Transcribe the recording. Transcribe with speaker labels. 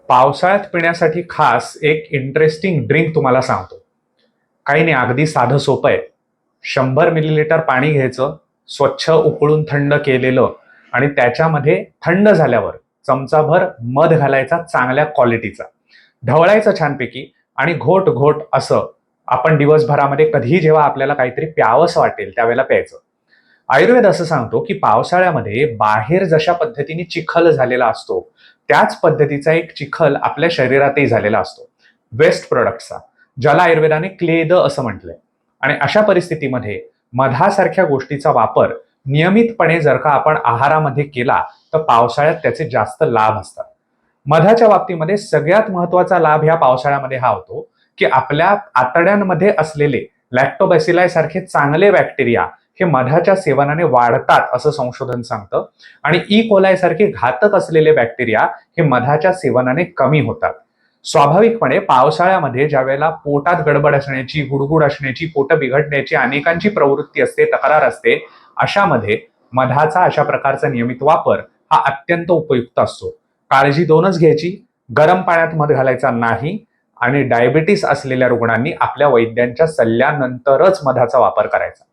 Speaker 1: पावसाळ्यात पिण्यासाठी खास एक इंटरेस्टिंग ड्रिंक तुम्हाला सांगतो. काही नाही, अगदी साधं सोपं आहे. 100 मिलीलीटर पाणी घ्यायचं, स्वच्छ उकळून थंड केलेलं, आणि त्याच्यामध्ये थंड झाल्यावर चमचाभर मध घालायचा, चांगल्या क्वालिटीचा. ढवळायचं छानपैकी आणि घोट घोट असं आपण दिवसभरामध्ये कधीही जेव्हा आपल्याला काहीतरी प्यावंसं वाटेल त्यावेळेला प्यायचं. आयुर्वेद असं सांगतो की पावसाळ्यामध्ये बाहेर जशा पद्धतीने चिखल झालेला असतो, त्याच पद्धतीचा एक चिखल आपल्या शरीरातही झालेला असतो, वेस्ट प्रोडक्टचा, ज्याला आयुर्वेदाने क्लेद असं म्हटलंय. आणि अशा परिस्थितीमध्ये मधासारख्या गोष्टीचा वापर नियमितपणे जर का आपण आहारामध्ये केला तर पावसाळ्यात त्याचे जास्त लाभ असतात. मधाच्या बाबतीमध्ये सगळ्यात महत्वाचा लाभ ह्या पावसाळ्यामध्ये हा होतो की आपल्या आतड्यांमध्ये असलेले लॅक्टोबॅसिलाई सारखे चांगले बॅक्टेरिया हे मधाच्या सेवनाने वाढतात असं संशोधन सांगतं. आणि ई कोलाय सारखे घातक असलेले बॅक्टेरिया हे मधाच्या सेवनाने कमी होतात. स्वाभाविकपणे पावसाळ्यामध्ये ज्या वेळेला पोटात गडबड असण्याची, गुडगुड असण्याची, पोट बिघडण्याची अनेकांची प्रवृत्ती असते, तक्रार असते, अशामध्ये मधाचा अशा प्रकारचा नियमित वापर हा अत्यंत उपयुक्त असतो. काळजी दोनच घ्यायची: गरम पाण्यात मध घालायचा नाही, आणि डायबिटीस असलेल्या रुग्णांनी आपल्या वैद्यांच्या सल्ल्यानंतरच मधाचा वापर करायचा.